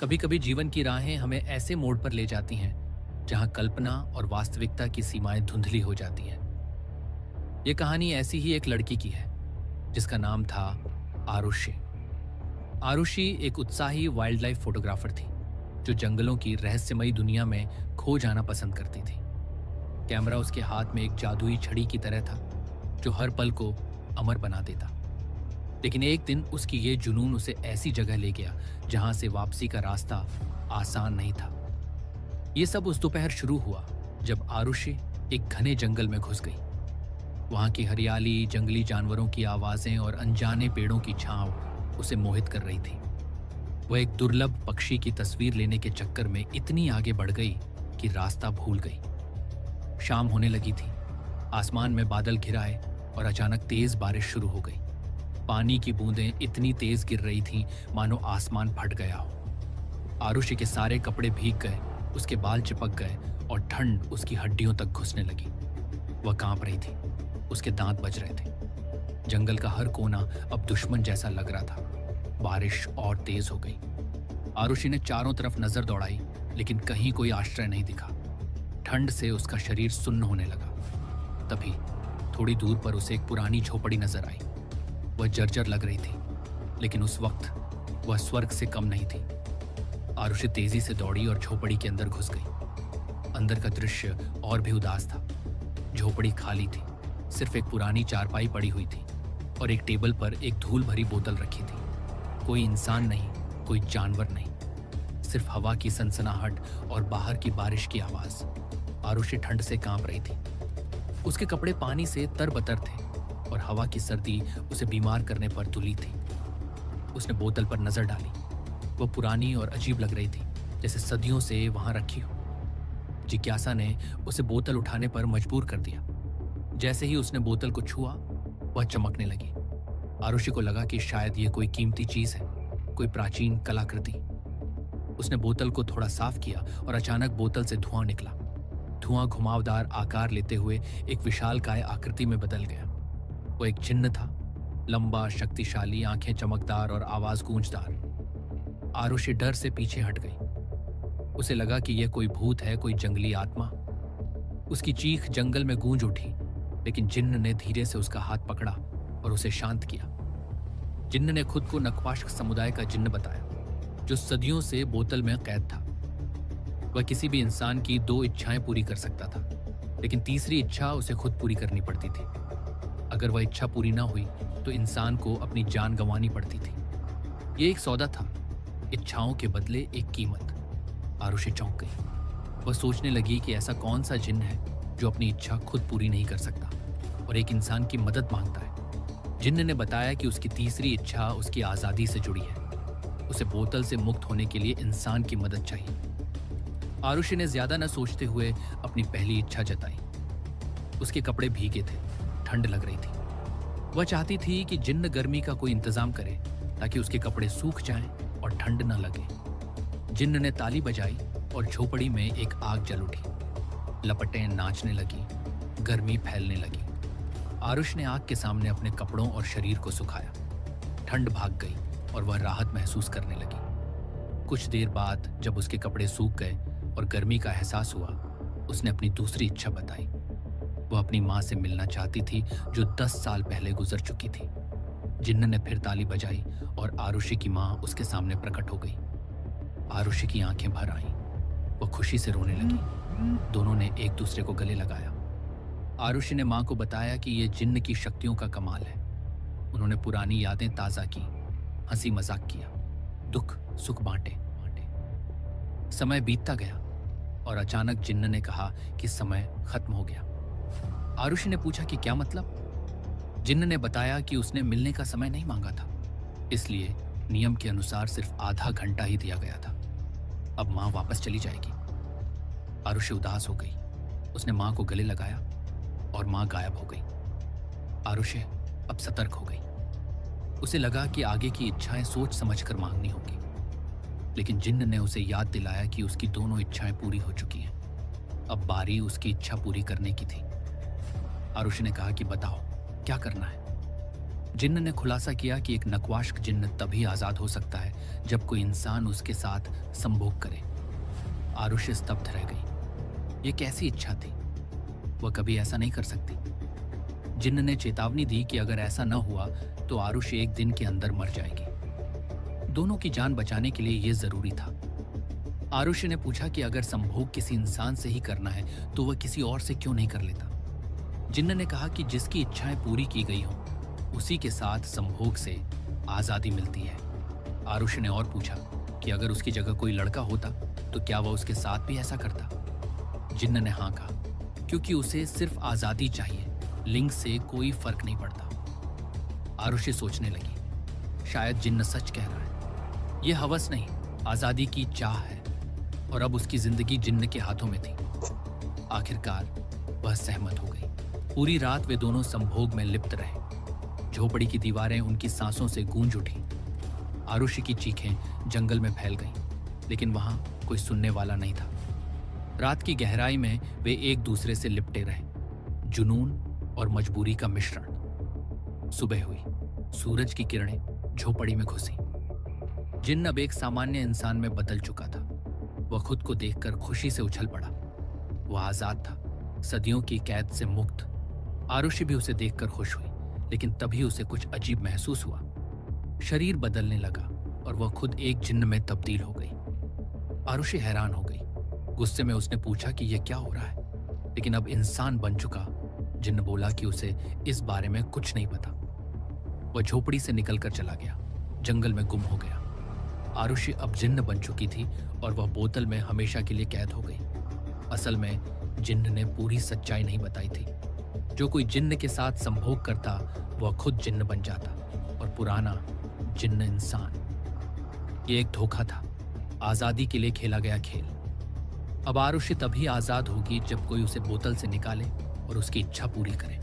कभी कभी जीवन की राहें हमें ऐसे मोड़ पर ले जाती हैं जहां कल्पना और वास्तविकता की सीमाएं धुंधली हो जाती हैं। ये कहानी ऐसी ही एक लड़की की है जिसका नाम था आरुषि। आरुषि एक उत्साही वाइल्ड लाइफ फोटोग्राफर थी जो जंगलों की रहस्यमयी दुनिया में खो जाना पसंद करती थी। कैमरा उसके हाथ में एक जादुई छड़ी की तरह था जो हर पल को अमर बना देता। लेकिन एक दिन उसकी ये जुनून उसे ऐसी जगह ले गया जहां से वापसी का रास्ता आसान नहीं था। ये सब उस दोपहर शुरू हुआ जब आरुषि एक घने जंगल में घुस गई। वहां की हरियाली, जंगली जानवरों की आवाजें और अनजाने पेड़ों की छांव उसे मोहित कर रही थी। वह एक दुर्लभ पक्षी की तस्वीर लेने के चक्कर में इतनी आगे बढ़ गई कि रास्ता भूल गई। शाम होने लगी थी। आसमान में बादल घिराए और अचानक तेज बारिश शुरू हो गई। पानी की बूंदें इतनी तेज गिर रही थीं मानो आसमान फट गया हो। आरुषि के सारे कपड़े भीग गए, उसके बाल चिपक गए और ठंड उसकी हड्डियों तक घुसने लगी। वह कांप रही थी, उसके दांत बज रहे थे। जंगल का हर कोना अब दुश्मन जैसा लग रहा था। बारिश और तेज हो गई। आरुषि ने चारों तरफ नजर दौड़ाई लेकिन कहीं कोई आश्रय नहीं दिखा। ठंड से उसका शरीर सुन्न होने लगा। तभी थोड़ी दूर पर उसे एक पुरानी झोपड़ी नजर आई। वह जर्जर लग रही थी लेकिन उस वक्त वह स्वर्ग से कम नहीं थी। आरुषि तेजी से दौड़ी और झोपड़ी के अंदर घुस गई। अंदर का दृश्य और भी उदास था। झोपड़ी खाली थी, सिर्फ एक पुरानी चारपाई पड़ी हुई थी और एक टेबल पर एक धूल भरी बोतल रखी थी। कोई इंसान नहीं, कोई जानवर नहीं, सिर्फ हवा की सनसनाहट और बाहर की बारिश की आवाज। आरुषि ठंड से कांप रही थी। उसके कपड़े पानी से तरबतर थे और हवा की सर्दी उसे बीमार करने पर तुली थी। उसने बोतल पर नजर डाली। वह पुरानी और अजीब लग रही थी, जैसे सदियों से वहां रखी हो। जिज्ञासा ने उसे बोतल उठाने पर मजबूर कर दिया। जैसे ही उसने बोतल को छुआ, वह चमकने लगी। आरुषि को लगा कि शायद ये कोई कीमती चीज है, कोई प्राचीन कलाकृति। उसने बोतल को थोड़ा साफ किया और अचानक बोतल से धुआं निकला। धुआं घुमावदार आकार लेते हुए एक विशालकाय आकृति में बदल गया। वो एक जिन्न था, लंबा, शक्तिशाली, आंखें चमकदार और आवाज गूंजदार। आरुषि डर से पीछे हट गई। उसे लगा कि यह कोई भूत है, कोई जंगली आत्मा। उसकी चीख जंगल में गूंज उठी, लेकिन जिन्न ने धीरे से उसका हाथ पकड़ा और उसे शांत किया। जिन्न ने खुद को नक्वाश समुदाय का जिन्न बताया, जो सदियों से बोतल में कैद था। वह किसी भी इंसान की दो इच्छाएं पूरी कर सकता था, लेकिन तीसरी इच्छा उसे खुद पूरी करनी पड़ती थी। अगर वह इच्छा पूरी ना हुई तो इंसान को अपनी जान गंवानी पड़ती थी। यह एक सौदा था, इच्छाओं के बदले एक कीमत। आरुषि चौंक गई। वह सोचने लगी कि ऐसा कौन सा जिन्न है जो अपनी इच्छा खुद पूरी नहीं कर सकता और एक इंसान की मदद मांगता है। जिन्न ने बताया कि उसकी तीसरी इच्छा उसकी आज़ादी से जुड़ी है। उसे बोतल से मुक्त होने के लिए इंसान की मदद चाहिए। आरुषि ने ज्यादा न सोचते हुए अपनी पहली इच्छा जताई। उसके कपड़े भीगे थे, ठंड लग रही थी। वह चाहती थी कि जिन्न गर्मी का कोई इंतजाम करे ताकि उसके कपड़े सूख जाएं और ठंड न लगे। जिन्न ने ताली बजाई और झोपड़ी में एक आग जल उठी। लपटें नाचने लगी, गर्मी फैलने लगी। आरुष ने आग के सामने अपने कपड़ों और शरीर को सुखाया। ठंड भाग गई और वह राहत महसूस करने लगी। कुछ देर बाद जब उसके कपड़े सूख गए और गर्मी का एहसास हुआ, उसने अपनी दूसरी इच्छा बताई। वह अपनी माँ से मिलना चाहती थी जो 10 साल पहले गुजर चुकी थी। जिन्न ने फिर ताली बजाई और आरुषि की माँ उसके सामने प्रकट हो गई। आरुषि की आंखें भर आईं। वह खुशी से रोने लगी। दोनों ने एक दूसरे को गले लगाया। आरुषि ने माँ को बताया कि यह जिन्न की शक्तियों का कमाल है। उन्होंने पुरानी यादें ताजा की, हंसी मजाक किया, दुख सुख बांटे। समय बीतता गया और अचानक जिन्न ने कहा कि समय खत्म हो गया। आरुषि ने पूछा कि क्या मतलब? जिन्न ने बताया कि उसने मिलने का समय नहीं मांगा था, इसलिए नियम के अनुसार सिर्फ आधा घंटा ही दिया गया था। अब माँ वापस चली जाएगी। आरुषि उदास हो गई। उसने माँ को गले लगाया और माँ गायब हो गई। आरुषि अब सतर्क हो गई। उसे लगा कि आगे की इच्छाएं सोच समझकर मांगनी होगी, लेकिन जिन्न ने उसे याद दिलाया कि उसकी दोनों इच्छाएं पूरी हो चुकी हैं। अब बारी उसकी इच्छा पूरी करने की थी। आरुषि ने कहा कि बताओ क्या करना है। जिन्न ने खुलासा किया कि एक नक्वाश्क जिन्न तभी आजाद हो सकता है जब कोई इंसान उसके साथ संभोग करे। आरुषि स्तब्ध रह गई। ये कैसी इच्छा थी? वह कभी ऐसा नहीं कर सकती। जिन्न ने चेतावनी दी कि अगर ऐसा न हुआ तो आरुषि एक दिन के अंदर मर जाएगी। दोनों की जान बचाने के लिए यह जरूरी था। आरुषि ने पूछा कि अगर संभोग किसी इंसान से ही करना है तो वह किसी और से क्यों नहीं कर लेता। जिन्न ने कहा कि जिसकी इच्छाएं पूरी की गई हों उसी के साथ संभोग से आजादी मिलती है। आरुषि ने और पूछा कि अगर उसकी जगह कोई लड़का होता तो क्या वह उसके साथ भी ऐसा करता। जिन्न ने हाँ कहा, क्योंकि उसे सिर्फ आजादी चाहिए, लिंग से कोई फर्क नहीं पड़ता। आरुषि सोचने लगी, शायद जिन्न सच कह रहा है। यह हवस नहीं, आजादी की चाह है, और अब उसकी जिंदगी जिन्न के हाथों में थी। आखिरकार वह सहमत हो गई। पूरी रात वे दोनों संभोग में लिप्त रहे। झोपड़ी की दीवारें उनकी सांसों से गूंज उठी। आरुषि की चीखें जंगल में फैल गईं, लेकिन वहां कोई सुनने वाला नहीं था। रात की गहराई में वे एक दूसरे से लिपटे रहे, जुनून और मजबूरी का मिश्रण। सुबह हुई, सूरज की किरणें झोपड़ी में घुसी। जिन्न अब एक सामान्य इंसान में बदल चुका था। वह खुद को देखकर खुशी से उछल पड़ा। वह आजाद था, सदियों की कैद से मुक्त। आरुषि भी उसे देखकर खुश हुई, लेकिन तभी उसे कुछ अजीब महसूस हुआ। शरीर बदलने लगा और वह खुद एक जिन्न में तब्दील हो गई। आरुषि हैरान हो गई। गुस्से में उसने पूछा कि यह क्या हो रहा है, लेकिन अब इंसान बन चुका जिन्न बोला कि उसे इस बारे में कुछ नहीं पता। वह झोपड़ी से निकलकर चला गया, जंगल में गुम हो गया। आरुषि अब जिन्न बन चुकी थी और वह बोतल में हमेशा के लिए कैद हो गई। असल में जिन्न ने पूरी सच्चाई नहीं बताई थी। जो कोई जिन्न के साथ संभोग करता वह खुद जिन्न बन जाता और पुराना जिन्न इंसान। ये एक धोखा था, आजादी के लिए खेला गया खेल। अब आरुषि तभी आजाद होगी जब कोई उसे बोतल से निकाले और उसकी इच्छा पूरी करे।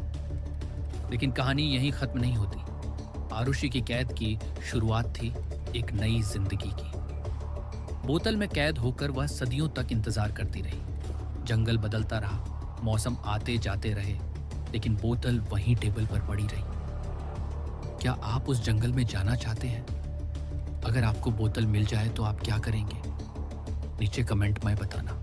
लेकिन कहानी यहीं खत्म नहीं होती। आरुषि की कैद की शुरुआत थी एक नई जिंदगी की। बोतल में कैद होकर वह सदियों तक इंतजार करती रही। जंगल बदलता रहा, मौसम आते जाते रहे, लेकिन बोतल वहीं टेबल पर पड़ी रही। क्या आप उस जंगल में जाना चाहते हैं? अगर आपको बोतल मिल जाए तो आप क्या करेंगे? नीचे कमेंट में बताना।